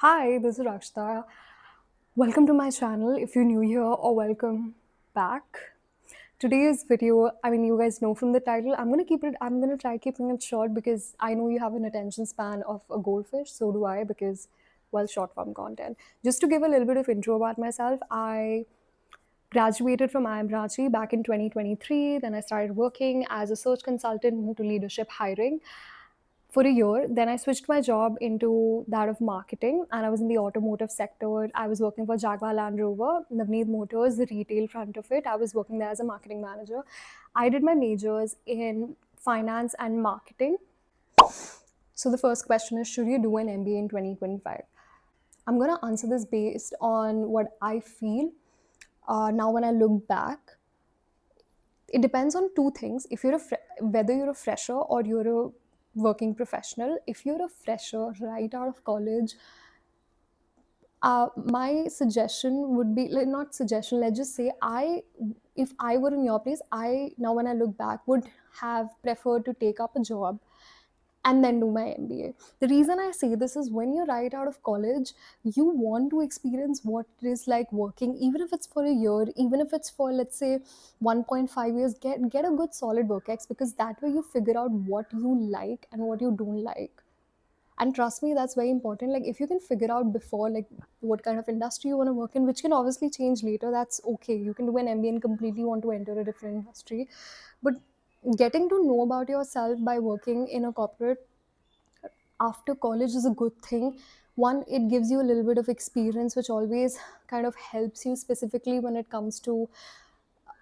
Hi, this is Rakshita. Welcome to my channel if you're new here, or welcome back. Today's video, you guys know from the title, I'm gonna try keeping it short because I know you have an attention span of a goldfish, so do I, because, well, short form content. Just to give a little bit of intro about myself, I graduated from IIM Ranchi back in 2023. Then I started working as a search consultant into leadership hiring for a year. Then I switched my job into that of marketing, and I was in the automotive sector. I was working for Jaguar Land Rover, Navneet Motors, the retail front of it. I was working there as a marketing manager. I did my majors in finance and marketing. So the first question is, should you do an MBA in 2025? I'm going to answer this based on what I feel. Now, when I look back, it depends on two things. If you're whether you're a fresher or you're a working professional. If you're a fresher right out of college, my suggestion would be, like, not suggestion, let's just say, if I were in your place, I now when I look back would have preferred to take up a job and then do my MBA. The reason I say this is, when you're right out of college, you want to experience what it is like working, even if it's for a year, even if it's for, let's say, 1.5 years. Get a good solid work ex, because that way you figure out what you like and what you don't like. And trust me, that's very important. Like, if you can figure out before, like, what kind of industry you want to work in, which can obviously change later, that's okay. You can do an MBA and completely want to enter a different industry. But getting to know about yourself by working in a corporate after college is a good thing. One, it gives you a little bit of experience, which always kind of helps you, specifically when it comes to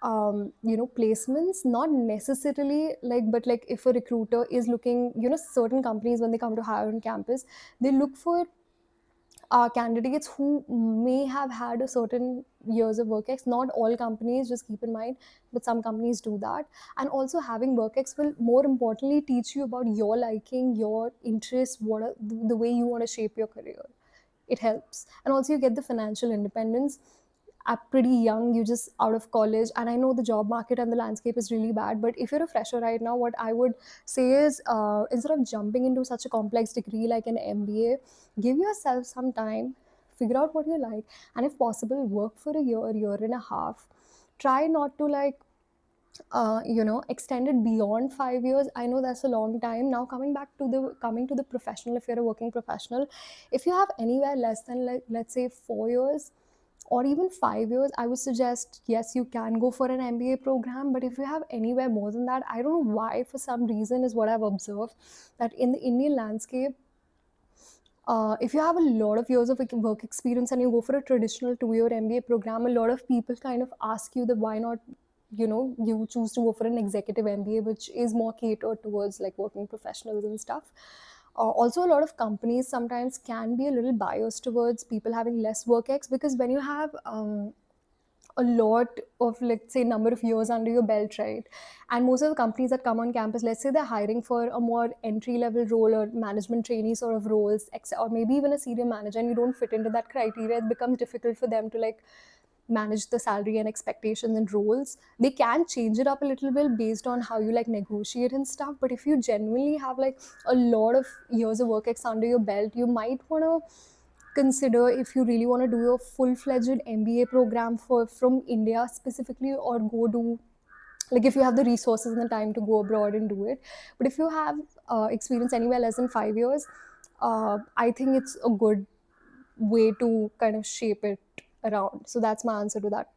placements. Not necessarily, like, but like, if a recruiter is looking, certain companies, when they come to hire on campus, they look for candidates who may have had a certain years of work ex. Not all companies, just keep in mind, but some companies do that. And also, having work ex will, more importantly, teach you about your liking, your interests, what are the way you want to shape your career. It helps. And also, you get the financial independence at pretty young. You just out of college, and I know the job market and the landscape is really bad, but if you're a fresher right now, what I would say is, instead of jumping into such a complex degree like an MBA, give yourself some time, figure out what you like, and if possible, work for a year and a half. Try not to, like, extend it beyond 5 years. I know that's a long time. Now, coming to the professional, if you're a working professional, if you have anywhere less than, like, let's say, 4 years or even 5 years, I would suggest, yes, you can go for an MBA program. But if you have anywhere more than that, I don't know why, for some reason, is what I've observed, that in the Indian landscape, if you have a lot of years of work experience and you go for a traditional 2-year MBA program, a lot of people kind of ask you that why not, you choose to go for an executive MBA, which is more catered towards, like, working professionals and stuff. Also, a lot of companies sometimes can be a little biased towards people having less work ex, because when you have a lot of, let's say, number of years under your belt, right? And most of the companies that come on campus, let's say they're hiring for a more entry level role or management trainee sort of roles, or maybe even a senior manager, and you don't fit into that criteria, it becomes difficult for them to, like, manage the salary and expectations and roles. They can change it up a little bit based on how you, like, negotiate and stuff. But if you genuinely have, like, a lot of years of work ex under your belt, you might want to consider if you really want to do a full-fledged MBA program from India specifically, or go do, like, if you have the resources and the time to go abroad and do it. But if you have experience anywhere less than 5 years, I think it's a good way to kind of shape it around. So that's my answer to that.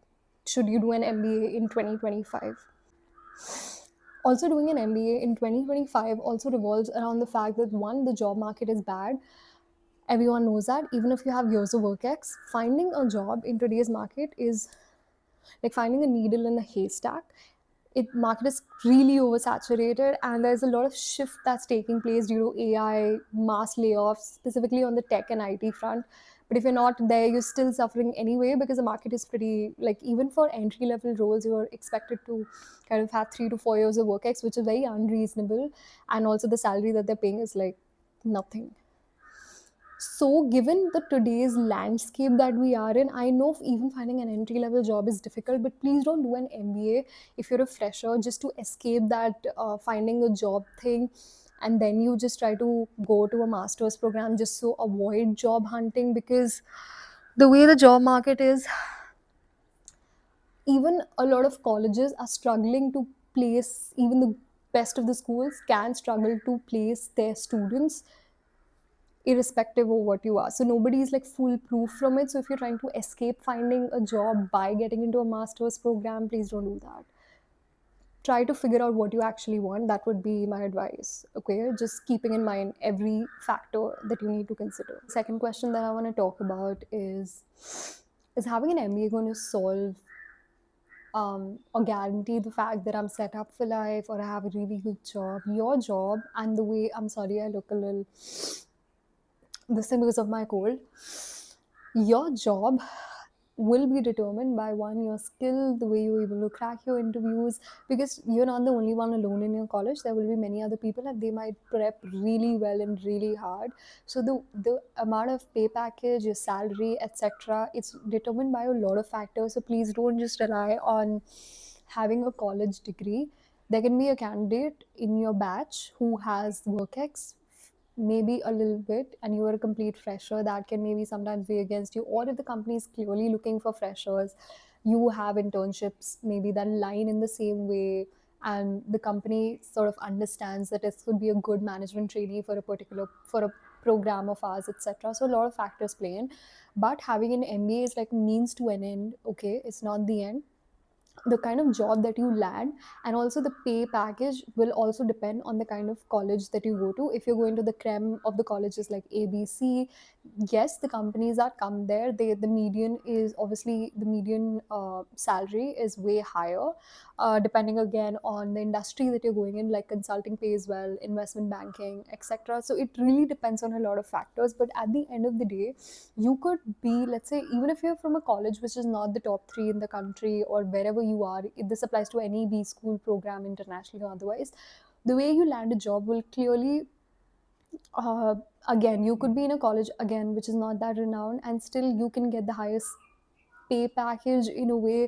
Should you do an MBA in 2025? Also, doing an MBA in 2025 also revolves around the fact that, one, the job market is bad. Everyone knows that. Even if you have years of work ex, finding a job in today's market is like finding a needle in a haystack. It market is really oversaturated, and there's a lot of shift that's taking place due to AI, mass layoffs, specifically on the tech and IT front. But if you're not there, you're still suffering anyway, because the market is pretty, like, even for entry level roles, you're expected to kind of have 3 to 4 years of work ex, which is very unreasonable. And also, the salary that they're paying is like nothing. So, given the today's landscape that we are in, I know even finding an entry level job is difficult, but please don't do an MBA if you're a fresher just to escape that finding a job thing. and then you just try to go to a master's program just so avoid job hunting, because the way the job market is, even a lot of colleges are struggling to place, even the best of the schools can struggle to place their students irrespective of what you are. So nobody is like foolproof from it. So if you're trying to escape finding a job by getting into a master's program, please don't do that. Try to figure out what you actually want. That would be my advice. Okay, just keeping in mind every factor that you need to consider. Second question that I want to talk about is having an MBA going to solve or guarantee the fact that I'm set up for life or I have a really good job? Your job and the way, I'm sorry, I look a little this thing because of my cold. Your job will be determined by one, your skill, the way you're able to crack your interviews, because you're not the only one alone in your college. There will be many other people and they might prep really well and really hard. So the amount of pay package, your salary, etc., it's determined by a lot of factors. So please don't just rely on having a college degree. There can be a candidate in your batch who has work ex, maybe a little bit, and you are a complete fresher, that can maybe sometimes be against you. Or if the company is clearly looking for freshers, you have internships maybe that line in the same way, and the company sort of understands that this could be a good management trainee for a particular, for a program of ours, etc. So a lot of factors play in, but having an MBA is like means to an end. Okay, it's not the end. The kind of job that you land and also the pay package will also depend on the kind of college that you go to. If you're going to the creme of the colleges like ABC, yes, the companies that come there, they, the median is obviously, the median salary is way higher, depending again on the industry that you're going in, like consulting pays well, investment banking, etc. So it really depends on a lot of factors, but at the end of the day, you could be, let's say, even if you're from a college which is not the top 3 in the country or wherever you are, if this applies to any B school program internationally or otherwise, the way you land a job will clearly, uh, again, you could be in a college again which is not that renowned and still you can get the highest pay package in a way,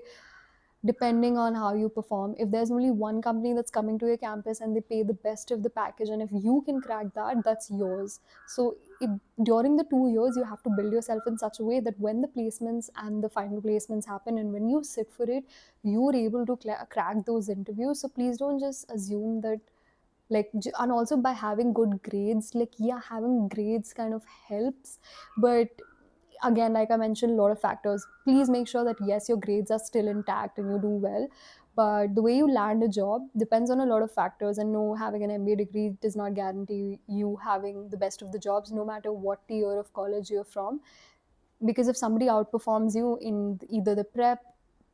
depending on how you perform. If there's only one company that's coming to your campus and they pay the best of the package, and if you can crack that, that's yours. So it, during the 2 years, you have to build yourself in such a way that when the placements and the final placements happen and when you sit for it, you're able to crack those interviews. So please don't just assume that, like, and also by having good grades, like, yeah, having grades kind of helps, but again, like I mentioned, a lot of factors. Please make sure that yes, your grades are still intact and you do well, but the way you land a job depends on a lot of factors. And no, having an MBA degree does not guarantee you having the best of the jobs, no matter what tier of college you're from. Because if somebody outperforms you in either the prep,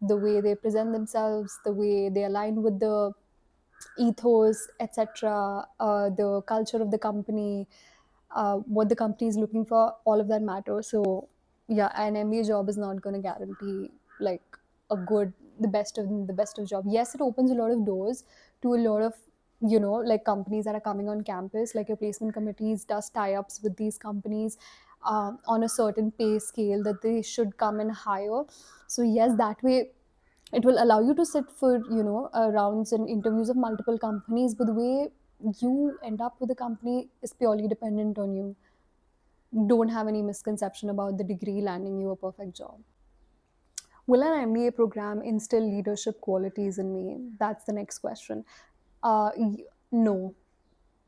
the way they present themselves, the way they align with the ethos, etc., the culture of the company, what the company is looking for, all of that matters. So yeah, an MBA job is not going to guarantee like a good, the best of job. Yes, it opens a lot of doors to a lot of, you know, like companies that are coming on campus, like your placement committees does tie-ups with these companies on a certain pay scale that they should come and hire. So yes, that way it will allow you to sit for, you know, rounds and interviews of multiple companies, but the way you end up with a company is purely dependent on you. Don't have any misconception about the degree landing you a perfect job. Will an MBA program instill leadership qualities in me? That's the next question. No.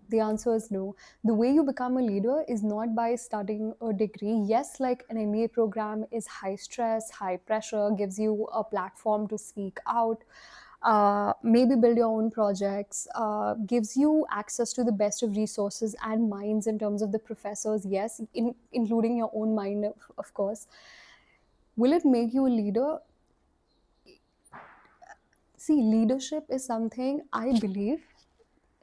The answer is no. The way you become a leader is not by studying a degree. Yes, like an MBA program is high stress, high pressure, gives you a platform to speak out, maybe build your own projects, gives you access to the best of resources and minds in terms of the professors, yes, including your own mind, of course. Will it make you a leader? See, leadership is something I believe,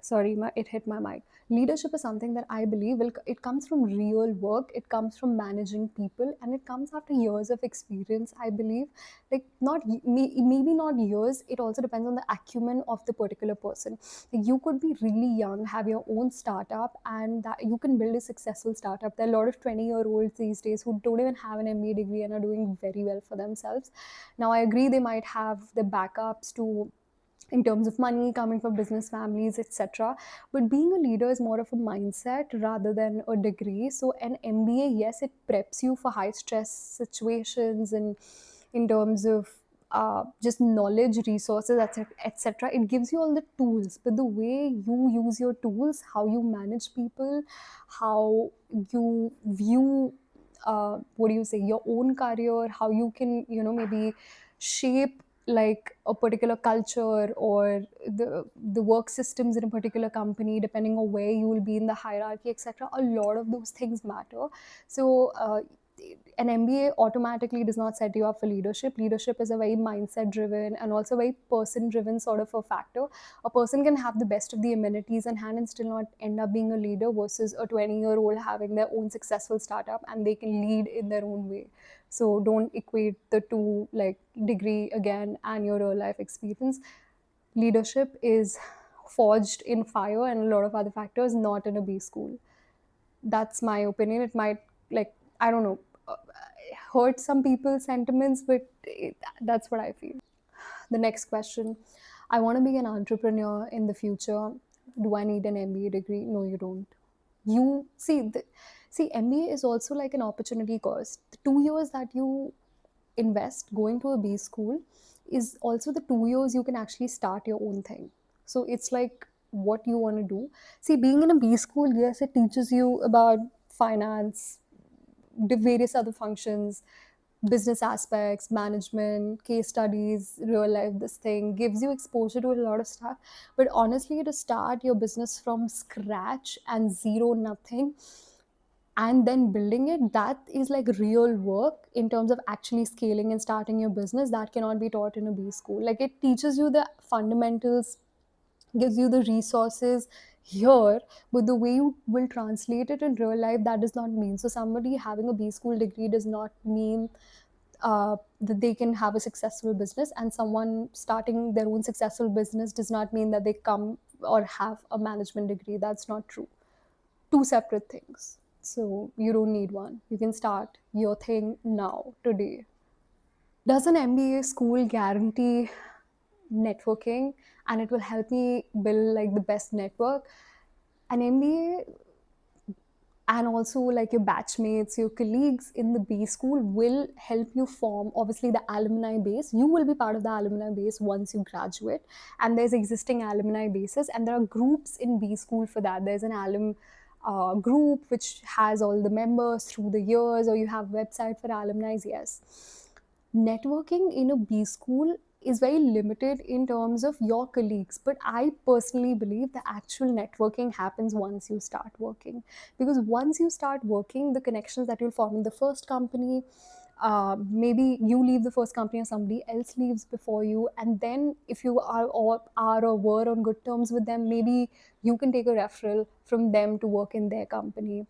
sorry, it hit my mic. Leadership is something that I believe will, it comes from real work, it comes from managing people, and it comes after years of experience, I believe. Like, not maybe not years, it also depends on the acumen of the particular person. Like, you could be really young, have your own startup, and that you can build a successful startup. There are a lot of 20-year-olds these days who don't even have an MBA degree and are doing very well for themselves. Now I agree they might have the backups to in terms of money, coming from business families, etc. But being a leader is more of a mindset rather than a degree. So an MBA, yes, it preps you for high stress situations, and in terms of just knowledge, resources, etc. It gives you all the tools, but the way you use your tools, how you manage people, how you view what do you say, your own career, how you can, maybe shape like a particular culture or the work systems in a particular company, depending on where you will be in the hierarchy, etc. A lot of those things matter. So an MBA automatically does not set you up for leadership. Leadership is a very mindset driven and also very person driven sort of a factor. A person can have the best of the amenities in hand and still not end up being a leader, versus a 20-year-old having their own successful startup and they can lead in their own way. So don't equate the two, like degree again and your real life experience. Leadership is forged in fire and a lot of other factors, not in a B school. That's my opinion. It might, like, I don't know, uh, hurt some people's sentiments, but that's what I feel. The next question: I want to be an entrepreneur in the future. Do I need an MBA degree? No, you don't. You see, MBA is also like an opportunity cost. The 2 years that you invest going to a B school is also the 2 years you can actually start your own thing. So it's like what you want to do. See, being in a B school, yes, it teaches you about finance, the various other functions, business aspects, management, case studies, real life, this thing gives you exposure to a lot of stuff. But honestly, to start your business from scratch and zero, nothing, and then building it, that is like real work in terms of actually scaling and starting your business. That cannot be taught in a B school. Like, it teaches you the fundamentals, gives you the resources here, but the way you will translate it in real life, that does not mean. So somebody having a B school degree does not mean that they can have a successful business, and someone starting their own successful business does not mean that they come or have a management degree. That's not true. Two separate things. So you don't need one. You can start your thing now, today. Does an MBA school guarantee networking and it will help me build like the best network? An MBA and also like your batchmates, your colleagues in the B school will help you form obviously the alumni base. You will be part of the alumni base once you graduate, and there's existing alumni bases, and there are groups in B school for that. There's an alum group which has all the members through the years, or you have website for alumni. Yes, networking in a B school is very limited in terms of your colleagues, but I personally believe the actual networking happens once you start working. Because once you start working, the connections that you'll form in the first company, maybe you leave the first company or somebody else leaves before you, and then if you are or were on good terms with them, maybe you can take a referral from them to work in their company.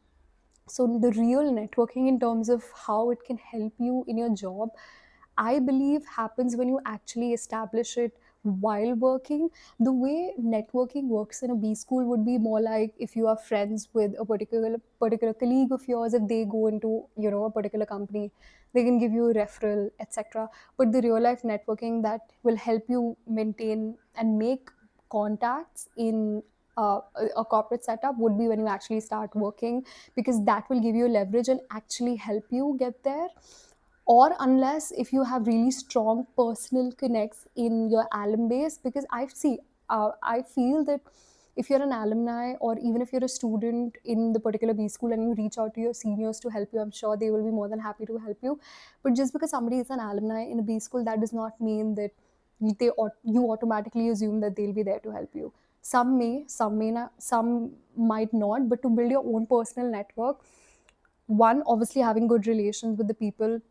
So the real networking in terms of how it can help you in your job, I believe, happens when you actually establish it while working. The way networking works in a B school would be more like if you are friends with a particular colleague of yours, if they go into, a particular company, they can give you a referral, etc. But the real life networking that will help you maintain and make contacts in a corporate setup would be when you actually start working, because that will give you leverage and actually help you get there. Or unless if you have really strong personal connects in your alum base, because I feel that if you're an alumni or even if you're a student in the particular B school and you reach out to your seniors to help you, I'm sure they will be more than happy to help you. But just because somebody is an alumni in a B school, that does not mean that you automatically assume that they'll be there to help you. Some may not, some might not. But to build your own personal network, one, obviously having good relations with the people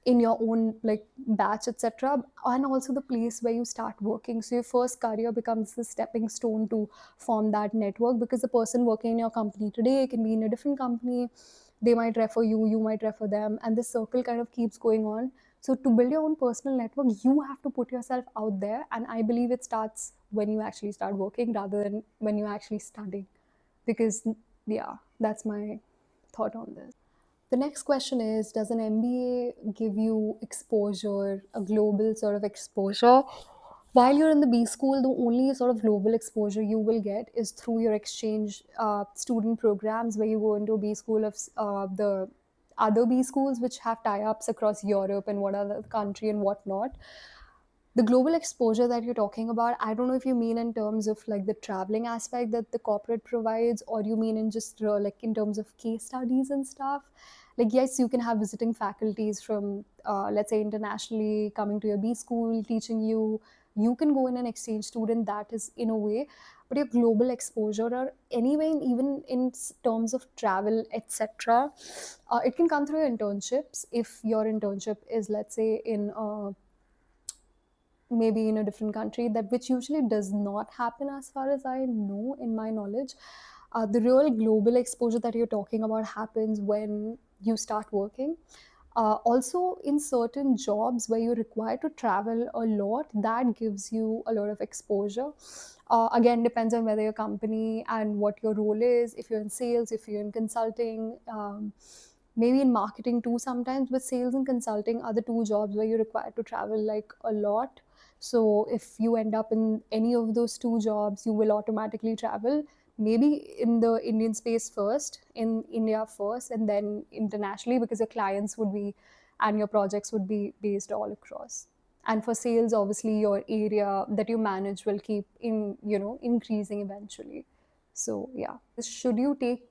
in your own like batch, etc., and also the place where you start working. So your first career becomes the stepping stone to form that network, because the person working in your company today can be in a different company. They might refer you, you might refer them, and the circle kind of keeps going on. So to build your own personal network, you have to put yourself out there, and I believe it starts when you actually start working rather than when you actually study. Because yeah, that's my thought on this. The next question is: does an MBA give you exposure, a global sort of exposure? While you're in the B school, the only sort of global exposure you will get is through your exchange student programs, where you go into a B school of the other B schools which have tie-ups across Europe and what other country and whatnot. The global exposure that you're talking about, I don't know if you mean in terms of like the traveling aspect that the corporate provides, or you mean in just like in terms of case studies and stuff. Like, yes, you can have visiting faculties from, let's say, internationally coming to your B school, teaching you. You can go in an exchange student, that is in a way, but your global exposure, or anyway, even in terms of travel, etc., it can come through your internships. If your internship is, let's say, in maybe in a different country, that which usually does not happen as far as I know, in my knowledge. The real global exposure that you're talking about happens when you start working. Also, in certain jobs where you're required to travel a lot, that gives you a lot of exposure. Again, depends on whether your company and what your role is. If you're in sales, if you're in consulting, maybe in marketing too sometimes. But sales and consulting are the two jobs where you're required to travel like a lot. So if you end up in any of those two jobs, you will automatically travel, maybe in the Indian space first, in India first, and then internationally, because your clients would be and your projects would be based all across. And for sales, obviously, your area that you manage will keep increasing eventually. So yeah, should you take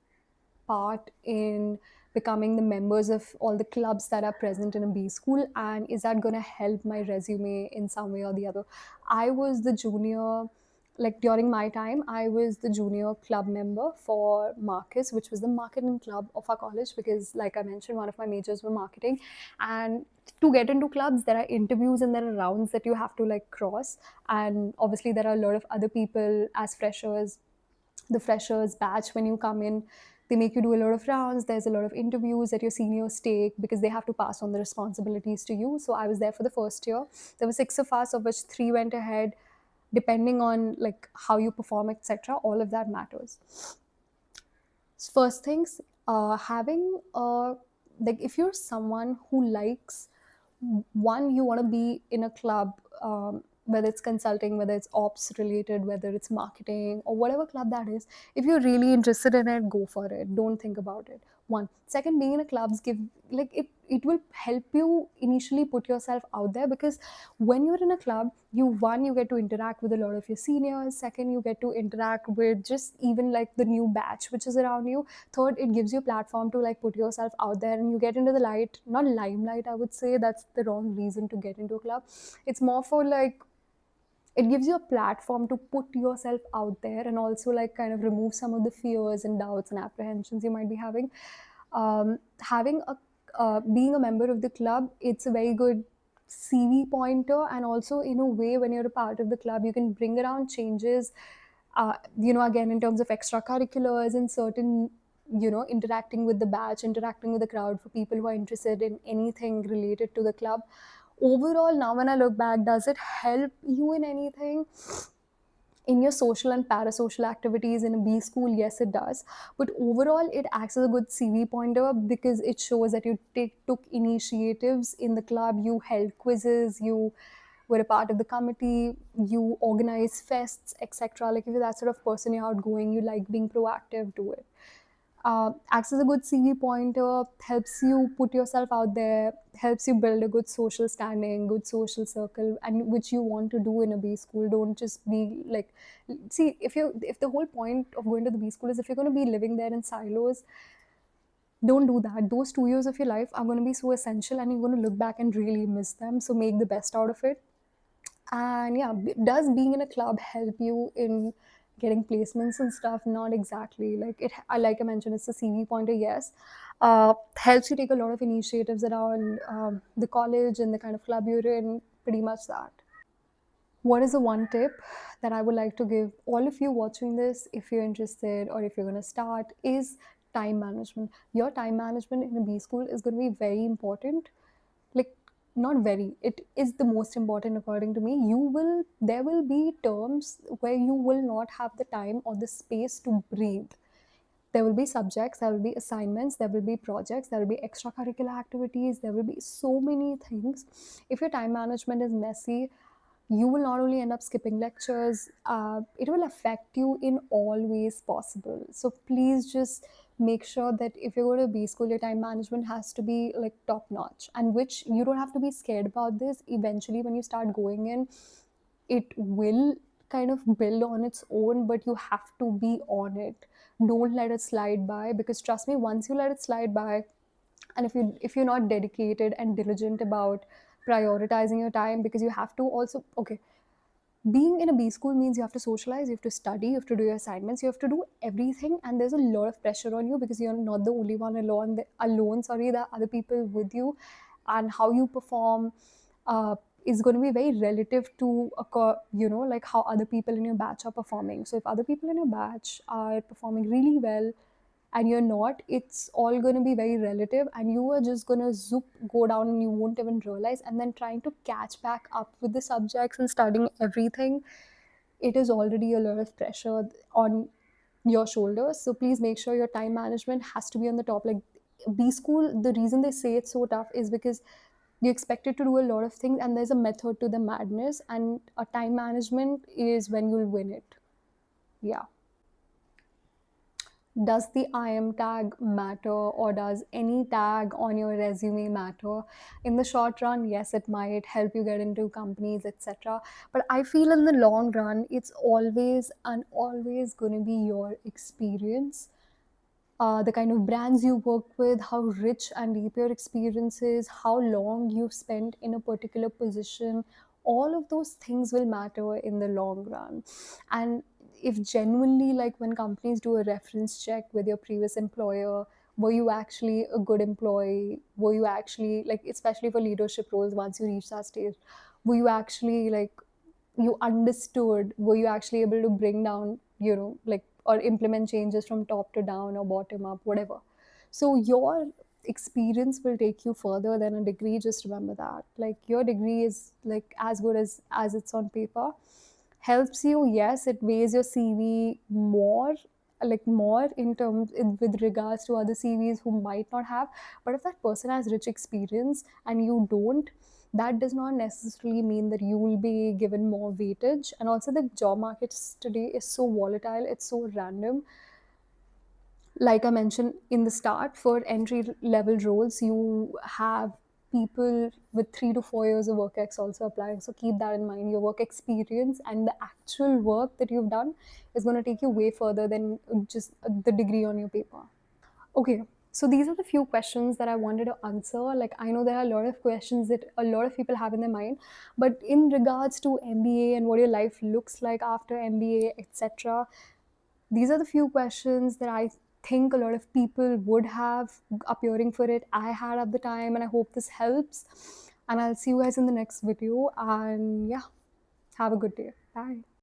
part in becoming the members of all the clubs that are present in a B school, and is that going to help my resume in some way or the other? I was the junior, like during my time, I was the junior club member for Marcus, which was the marketing club of our college, because like I mentioned, one of my majors were marketing. And to get into clubs, there are interviews and there are rounds that you have to like cross. And obviously there are a lot of other people as freshers, the freshers batch. When you come in, they make you do a lot of rounds. There's a lot of interviews that your seniors take, because they have to pass on the responsibilities to you. So I was there for the first year. There were six of us, of which three went ahead. Depending on like how you perform, etc., all of that matters. First things, having like, if you're someone who likes, one, you want to be in a club, whether it's consulting, whether it's ops related, whether it's marketing, or whatever club that is. If you're really interested in it, go for it, don't think about it. One second, being in a clubs give, like, it will help you initially put yourself out there, because when you're in a club, you get to interact with a lot of your seniors. Second, you get to interact with just even like the new batch which is around you. Third, it gives you a platform to like put yourself out there, and you get into the light, not limelight, I would say that's the wrong reason to get into a club. It's more for like, it gives you a platform to put yourself out there, and also like kind of remove some of the fears and doubts and apprehensions you might be having. Having a Being a member of the club, it's a very good CV pointer. And also, in a way, when you're a part of the club, you can bring around changes, again, in terms of extracurriculars and certain, interacting with the batch, interacting with the crowd, for people who are interested in anything related to the club. Overall, now when I look back, does it help you in anything? In your social and parasocial activities in a B school, yes, it does. But overall, it acts as a good CV pointer, because it shows that you took initiatives in the club, you held quizzes, you were a part of the committee, you organize fests, etc. Like, if you're that sort of person, you're outgoing, you like being proactive, do it. Acts as a good CV pointer, helps you put yourself out there, helps you build a good social standing, good social circle, and which you want to do in a B school. Don't just be like, see, if the whole point of going to the B school is if you're going to be living there in silos, don't do that. Those 2 years of your life are going to be so essential, and you're going to look back and really miss them. So make the best out of it. And yeah, does being in a club help you in getting placements and stuff? Not exactly. Like, like I mentioned, it's a CV pointer, yes. Helps you take a lot of initiatives around the college and the kind of club you're in, pretty much that. What is the one tip that I would like to give all of you watching this, if you're interested or if you're going to start, is time management. Your time management in a B school is going to be very important. Like, not very, it is the most important according to me. There will be terms where you will not have the time or the space to breathe. There will be subjects, there will be assignments, there will be projects, there will be extracurricular activities, there will be so many things. If your time management is messy, you will not only end up skipping lectures, it will affect you in all ways possible. So please just make sure that if you're going to B school, your time management has to be like top notch, and which you don't have to be scared about this. Eventually, when you start going in, it will kind of build on its own, but you have to be on it. Don't let it slide by, because trust me, once you let it slide by, and if you're not dedicated and diligent about prioritizing your time, because you have to also, okay, being in a B school means you have to socialize, you have to study, you have to do your assignments, you have to do everything, and there's a lot of pressure on you because you're not the only one alone. Sorry, there are other people with you, and how you perform is going to be very relative to like how other people in your batch are performing. So if other people in your batch are performing really well and you're not, it's all going to be very relative, and you are just going to zoop go down and you won't even realize, and then trying to catch back up with the subjects and studying everything, it is already a lot of pressure on your shoulders. So please make sure your time management has to be on the top. Like, B school, the reason they say it's so tough is because you're expected to do a lot of things, and there's a method to the madness, and a time management is when you'll win it. Yeah. Does the IM tag matter, or does any tag on your resume matter? In the short run, yes, it might help you get into companies, etc. But I feel in the long run, it's always and always going to be your experience, the kind of brands you work with, how rich and deep your experience is, how long you've spent in a particular position. All of those things will matter in the long run. And if genuinely, like when companies do a reference check with your previous employer, were you actually a good employee? Were you actually, like, especially for leadership roles, once you reach that stage, were you actually like, you understood, were you actually able to bring down, like, or implement changes from top to down or bottom up, whatever. So your experience will take you further than a degree. Just remember that, like, your degree is like as good as it's on paper. Helps you, yes, it weighs your CV more, like more with regards to other CVs who might not have. But if that person has rich experience and you don't, that does not necessarily mean that you will be given more weightage. And also, the job markets today is so volatile, it's so random. Like I mentioned in the start, for entry level roles, you have people with 3 to 4 years of work ex also applying. So keep that in mind. Your work experience and the actual work that you've done is going to take you way further than just the degree on your paper. Okay, so these are the few questions that I wanted to answer. Like, I know there are a lot of questions that a lot of people have in their mind, but in regards to MBA and what your life looks like after MBA, etc., these are the few questions that I think a lot of people would have appearing for it. I had at the time, and I hope this helps. And I'll see you guys in the next video. And yeah, have a good day. Bye.